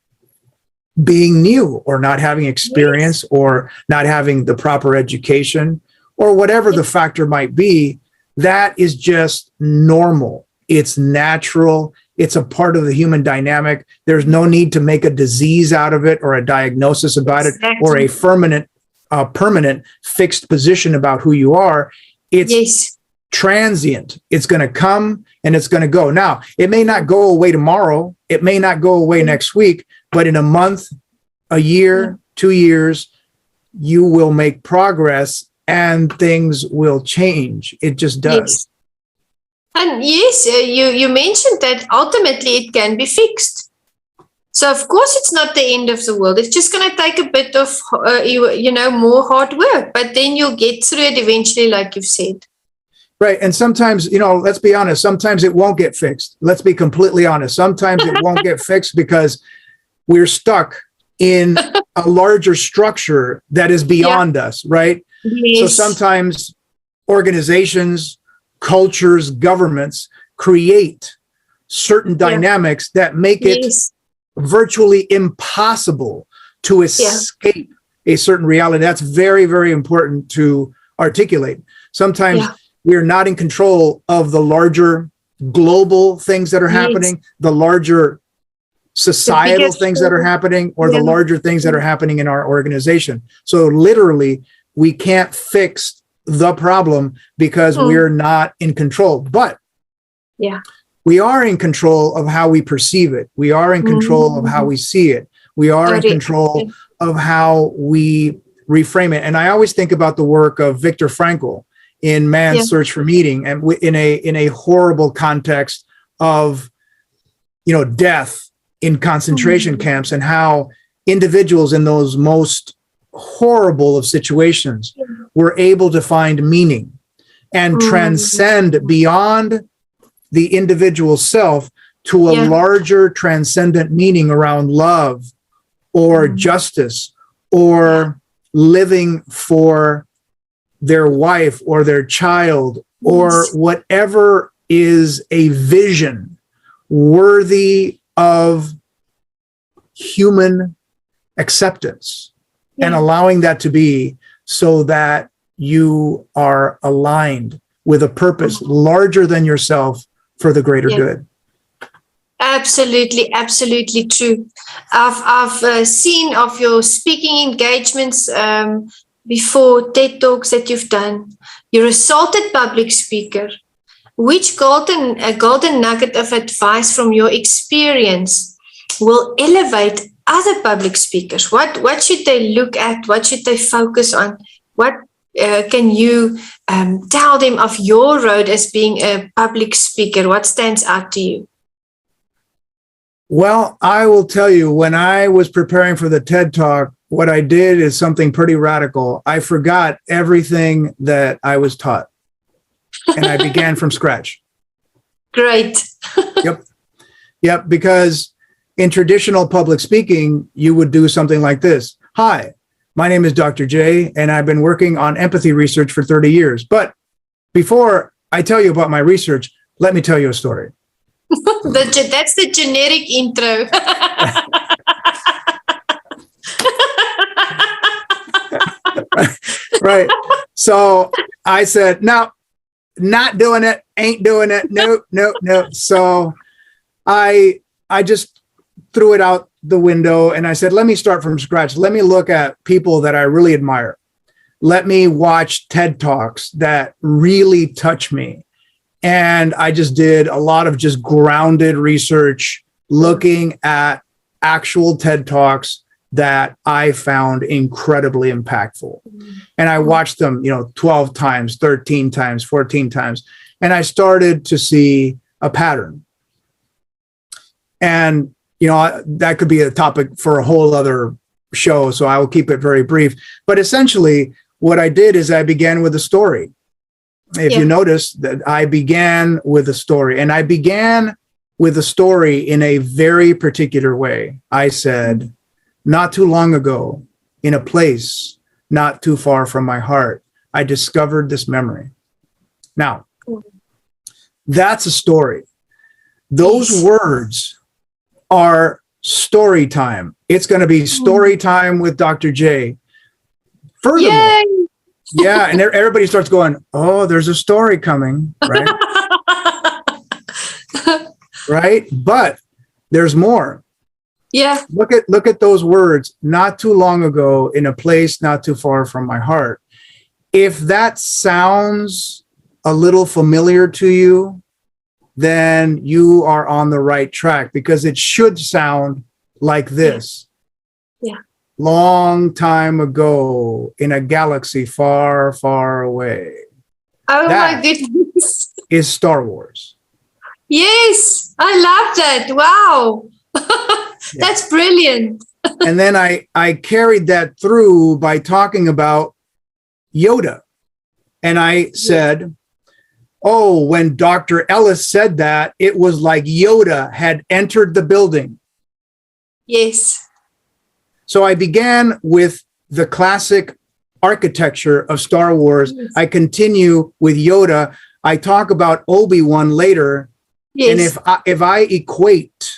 being new, or not having experience, or not having the proper education, or whatever the factor might be. That is just normal. It's natural. It's a part of the human dynamic. There's no need to make a disease out of it, or a diagnosis about it, or a permanent fixed position about who you are. It's transient. It's going to come and it's going to go. Now, it may not go away tomorrow. It may not go away next week, but in a month, a year, 2 years, you will make progress and things will change. It just does. And you mentioned that ultimately it can be fixed. So of course it's not the end of the world. It's just going to take a bit of, more hard work, but then you'll get through it eventually, like you've said. Right. And sometimes, let's be honest, sometimes it won't get fixed. Let's be completely honest. Sometimes it won't get fixed because we're stuck in a larger structure that is beyond us, right? Yes. So sometimes organizations, cultures, governments create certain dynamics that make it virtually impossible to escape a certain reality. That's very, very important to articulate. Sometimes we're not in control of the larger global things that are happening, the larger societal things that are happening, or the larger things that are happening in our organization. So literally, we can't fix the problem because we're not in control. But we are in control of how we perceive it. We are in control of how we see it. We are in control of how we reframe it. And I always think about the work of Viktor Frankl in Man's Search for Meaning, and in a horrible context of death in concentration camps, and how individuals in those most horrible of situations were able to find meaning and transcend beyond the individual self to a larger transcendent meaning around love or justice, or living for their wife or their child, or whatever is a vision worthy of human acceptance, and allowing that to be, so that you are aligned with a purpose larger than yourself for the greater good. Absolutely, absolutely true. I've seen of your speaking engagements, before TED Talks that you've done. You're a salted public speaker. Which golden nugget of advice from your experience will elevate other public speakers? What should they look at? What should they focus on? What can you tell them of your road as being a public speaker? What stands out to you? Well, I will tell you, when I was preparing for the TED Talk, what I did is something pretty radical. I forgot everything that I was taught, and I began from scratch. Great. Yep, because in traditional public speaking, you would do something like this. Hi, my name is Dr. J, and I've been working on empathy research for 30 years. But before I tell you about my research, let me tell you a story. That's the generic intro. Right. So I said, no, not doing it, ain't doing it. No. So I just threw it out the window and I said, let me start from scratch. Let me look at people that I really admire. Let me watch TED Talks that really touch me. And I just did a lot of just grounded research, looking at actual TED Talks that I found incredibly impactful. And I watched them, 12 times, 13 times, 14 times. And I started to see a pattern. And, that could be a topic for a whole other show, so I will keep it very brief. But essentially, what I did is I began with a story. If you notice that I began with a story, and I began with a story in a very particular way. I said, not too long ago, in a place not too far from my heart, I discovered this memory. Now, that's a story. Those words are story time. It's going to be story time with Dr. J. Furthermore, yay! Yeah, and everybody starts going, oh, there's a story coming, right? Right? But there's more. Yeah. Look at those words, not too long ago, in a place not too far from my heart. If that sounds a little familiar to you, then you are on the right track, because it should sound like this. Yeah. Long time ago in a galaxy far, far away. Oh, my goodness. Is Star Wars. Yes, I love that. Wow. That's brilliant. And then I carried that through by talking about Yoda. And I said, oh, when Dr. Ellis said that, it was like Yoda had entered the building. Yes. So I began with the classic architecture of Star Wars. Yes. I continue with Yoda. I talk about Obi-Wan later. Yes. And if I equate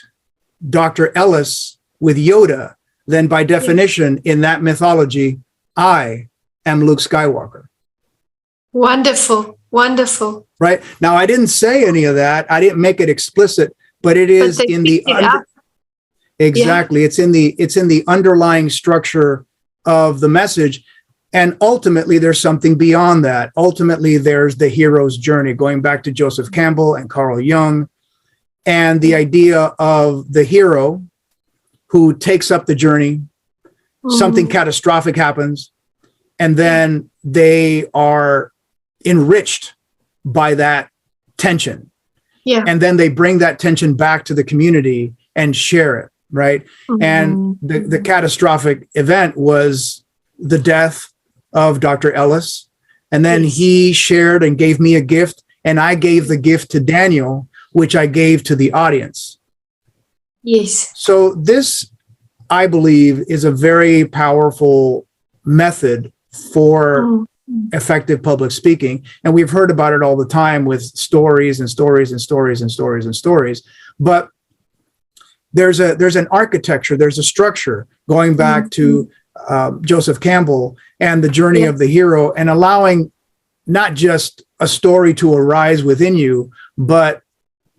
Dr. Ellis with Yoda, then by definition, in that mythology, I am Luke Skywalker. Wonderful. Wonderful. Right? Now, I didn't say any of that. I didn't make it explicit, but it is in the exactly. Yeah. It's in the underlying structure of the message. And ultimately, there's something beyond that. Ultimately, there's the hero's journey, going back to Joseph Campbell and Carl Jung, and the idea of the hero who takes up the journey, something catastrophic happens, and then they are enriched by that tension. Yeah. And then they bring that tension back to the community and share it, right? And the catastrophic event was the death of Dr. Ellis. And then he shared and gave me a gift, and I gave the gift to Daniel, which I gave to the audience. Yes. So this, I believe, is a very powerful method for effective public speaking. And we've heard about it all the time with stories and stories and stories and stories and stories. But there's an architecture, there's a structure going back to Joseph Campbell and the journey of the hero, and allowing not just a story to arise within you, but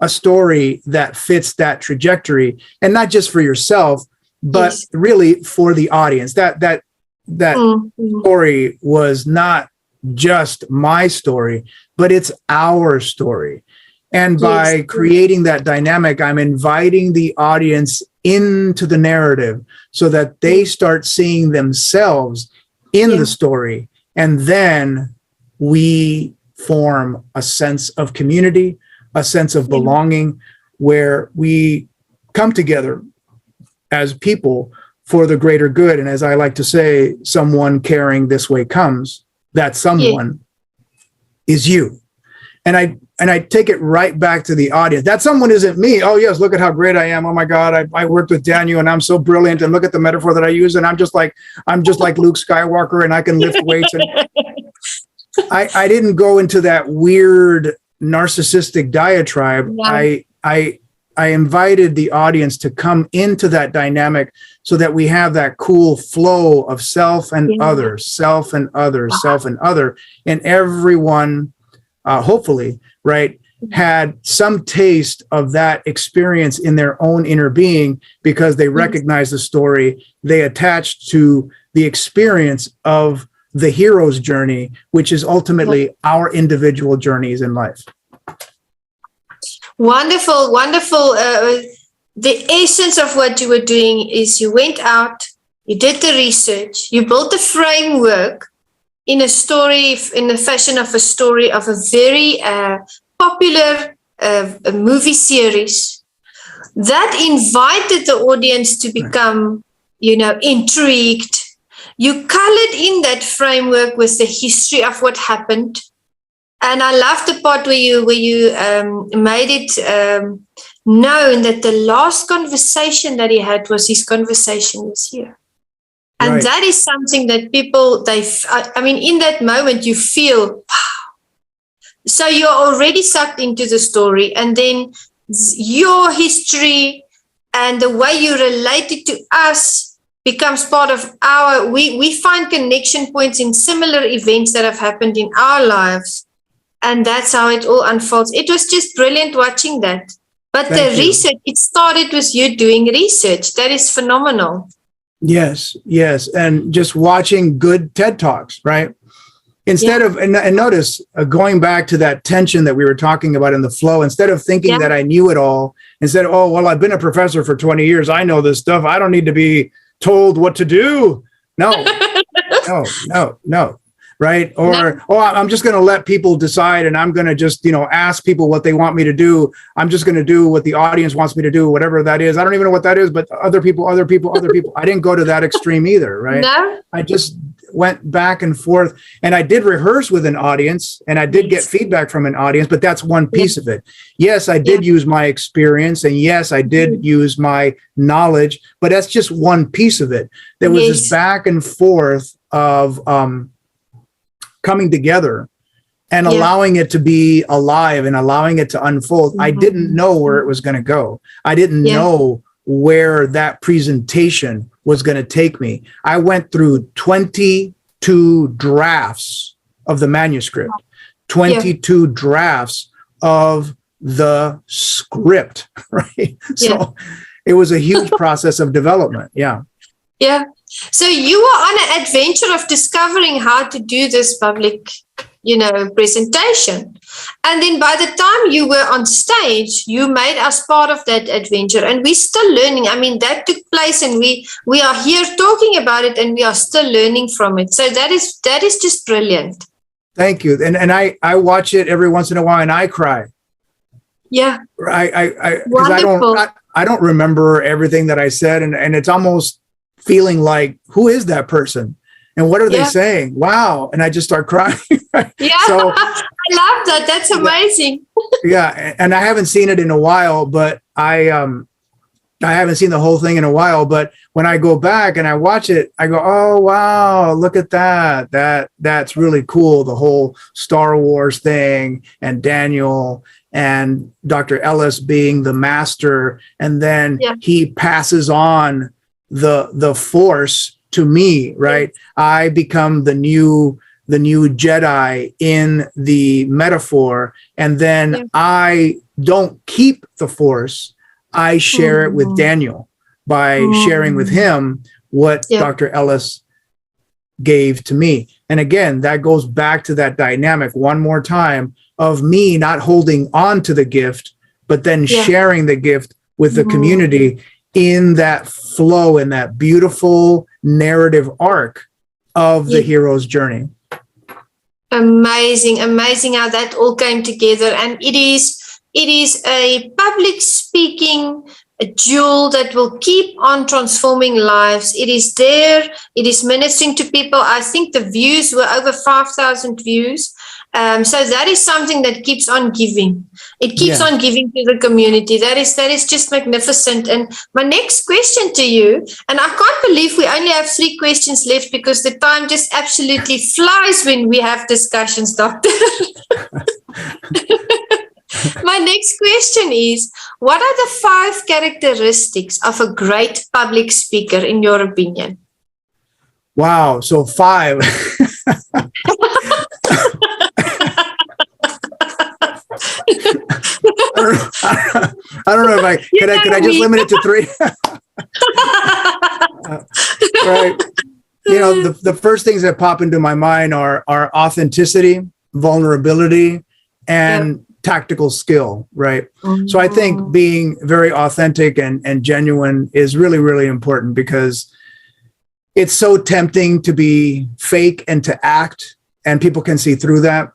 a story that fits that trajectory, and not just for yourself, but really for the audience. That that Mm-hmm. story was not just my story, but it's our story. And by Yes. creating that dynamic, I'm inviting the audience into the narrative so that they start seeing themselves in the story. And then we form a sense of community, a sense of belonging, where we come together as people for the greater good. And as I like to say, someone caring this way comes, that someone is you. And I take it right back to the audience. That someone isn't me. Oh yes, look at how great I am. Oh my God, I worked with Daniel and I'm so brilliant. And look at the metaphor that I use. And I'm just like Luke Skywalker and I can lift weights. And I didn't go into that weird narcissistic diatribe. Yeah. I invited the audience to come into that dynamic so that we have that cool flow of self and other, self and other, self and other. And everyone, hopefully, right, had some taste of that experience in their own inner being because they recognized the story, they attached to the experience of the hero's journey, which is ultimately our individual journeys in life. Wonderful, wonderful. The essence of what you were doing is you went out, you did the research, you built the framework in a story, in the fashion of a story of a very popular a movie series that invited the audience to become, intrigued. You colored in that framework with the history of what happened. And I love the part where you made it known that the last conversation that he had was his conversation with you. And that is something that people, in that moment, you feel, wow. So you're already sucked into the story. And then your history and the way you relate it to us becomes part of we find connection points in similar events that have happened in our lives. And that's how it all unfolds. It was just brilliant watching that. But research, it started with you doing research. That is phenomenal. Yes. And just watching good TED Talks, right? Instead of, and notice, going back to that tension that we were talking about in the flow, instead of thinking that I knew it all, instead of, oh, well, I've been a professor for 20 years. I know this stuff. I don't need to be told what to do. No. Right? Or, I'm just going to let people decide and I'm going to just, ask people what they want me to do. I'm just going to do what the audience wants me to do, whatever that is. I don't even know what that is, but other people. I didn't go to that extreme either, right? No. I just went back and forth and I did rehearse with an audience and I did get feedback from an audience, but that's one piece of it. Yes, I did use my experience and yes, I did use my knowledge, but that's just one piece of it. There was this back and forth of, coming together and allowing it to be alive and allowing it to unfold. I didn't know where it was going to go. I didn't know where that presentation was going to take me. I went through 22 drafts of the manuscript, 22 drafts of the script, right? So it was a huge process of development. Yeah. So you were on an adventure of discovering how to do this public, presentation. And then by the time you were on stage, you made us part of that adventure. And we're still learning. That took place and we are here talking about it and we are still learning from it. So that is just brilliant. Thank you. And I watch it every once in a while and I cry. Yeah. I don't remember everything that I said. And it's almost feeling like, who is that person? And what are they saying? Wow. And I just start crying. Yeah. So, I love that. That's amazing. And I haven't seen it in a while, but I haven't seen the whole thing in a while. But when I go back and I watch it, I go, oh, wow, look at that. That's really cool. The whole Star Wars thing and Daniel and Dr. Ellis being the master. And then he passes on the force to me, right? I become the new Jedi in the metaphor, and then I don't keep the force. I share it with Daniel by sharing with him what Dr. Ellis gave to me. And again, that goes back to that dynamic one more time of me not holding on to the gift, but then sharing the gift with the community in that flow, in that beautiful narrative arc of the hero's journey. Amazing, amazing how that all came together. And it is a public speaking a jewel that will keep on transforming lives. It is there. It is ministering to people. I think the views were over 5,000 views. So that is something that keeps on giving. It keeps on giving to the community. That is just magnificent. And my next question to you, and I can't believe we only have 3 questions left because the time just absolutely flies when we have discussions, Doctor. My next question is, what are the 5 characteristics of a great public speaker in your opinion? Wow, so 5. I don't know if I could I just limit it to 3? Right. You know, the first things that pop into my mind are authenticity, vulnerability, and tactical skill, right? So I think being very authentic and genuine is really, really important because it's so tempting to be fake and to act, and people can see through that.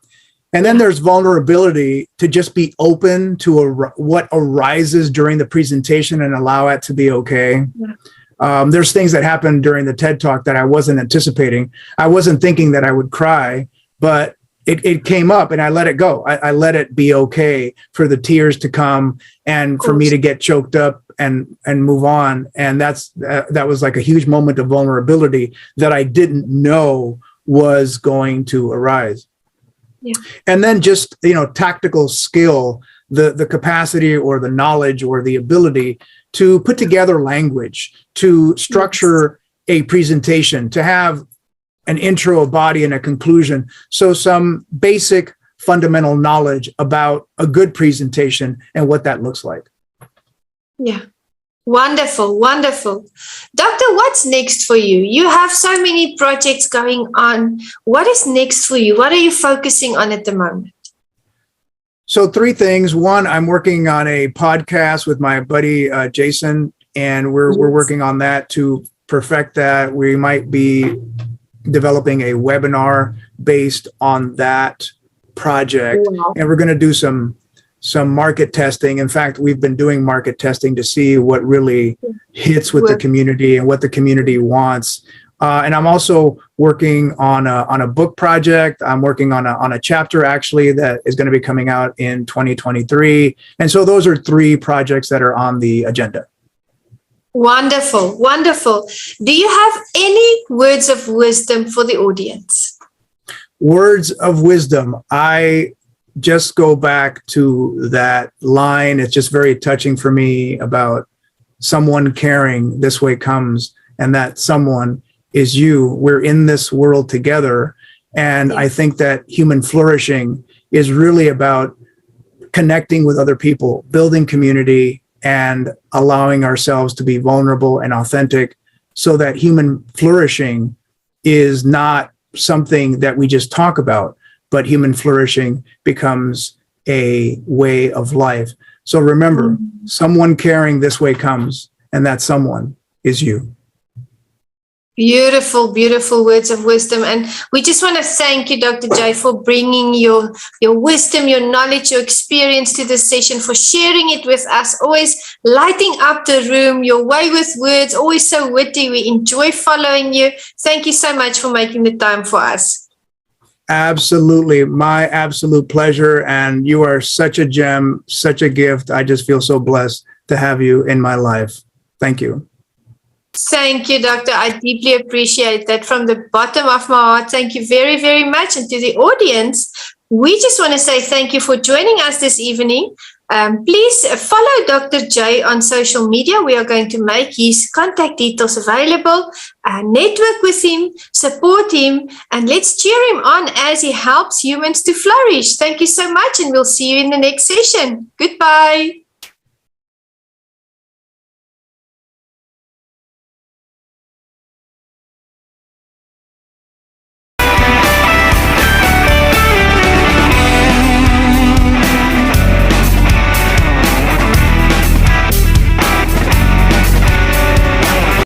And then there's vulnerability to just be open to what arises during the presentation and allow it to be okay. There's things that happened during the TED Talk that I wasn't anticipating. I wasn't thinking that I would cry, but it came up and I let it go. I let it be okay for the tears to come and for me to get choked up and move on. And that was like a huge moment of vulnerability that I didn't know was going to arise. Yeah. And then just, tactical skill, the capacity or the knowledge or the ability to put together language, to structure a presentation, to have an intro, a body, and a conclusion. So some basic fundamental knowledge about a good presentation and what that looks like. Yeah. Wonderful, wonderful. Doctor, what's next for you? You have so many projects going on. What is next for you? What are you focusing on at the moment? So 3 things. 1, I'm working on a podcast with my buddy Jason, and we're working on that to perfect that. We might be developing a webinar based on that project, and we're going to do some market testing. In fact, we've been doing market testing to see what really hits with the community and what the community wants. And I'm also working on a book project. I'm working on a chapter actually that is going to be coming out in 2023. And so those are 3 projects that are on the agenda. Wonderful, wonderful. Do you have any words of wisdom for the audience? Words of wisdom. I just go back to that line. It's just very touching for me about someone caring this way comes, and that someone is you. We're in this world together. And I think that human flourishing is really about connecting with other people, building community, and allowing ourselves to be vulnerable and authentic so that human flourishing is not something that we just talk about, but human flourishing becomes a way of life. So remember, someone caring this way comes, and that someone is you. Beautiful, beautiful words of wisdom. And we just want to thank you, Dr. J, for bringing your wisdom, your knowledge, your experience to this session, for sharing it with us, always lighting up the room, your way with words, always so witty. We enjoy following you. Thank you so much for making the time for us. Absolutely. My absolute pleasure. And you are such a gem, such a gift. I just feel so blessed to have you in my life. Thank you. Thank you, Doctor. I deeply appreciate that from the bottom of my heart. Thank you very, very much. And to the audience, we just want to say thank you for joining us this evening. Please follow Dr. J on social media. We are going to make his contact details available. Network with him, support him, and let's cheer him on as he helps humans to flourish. Thank you so much, and we'll see you in the next session. Goodbye.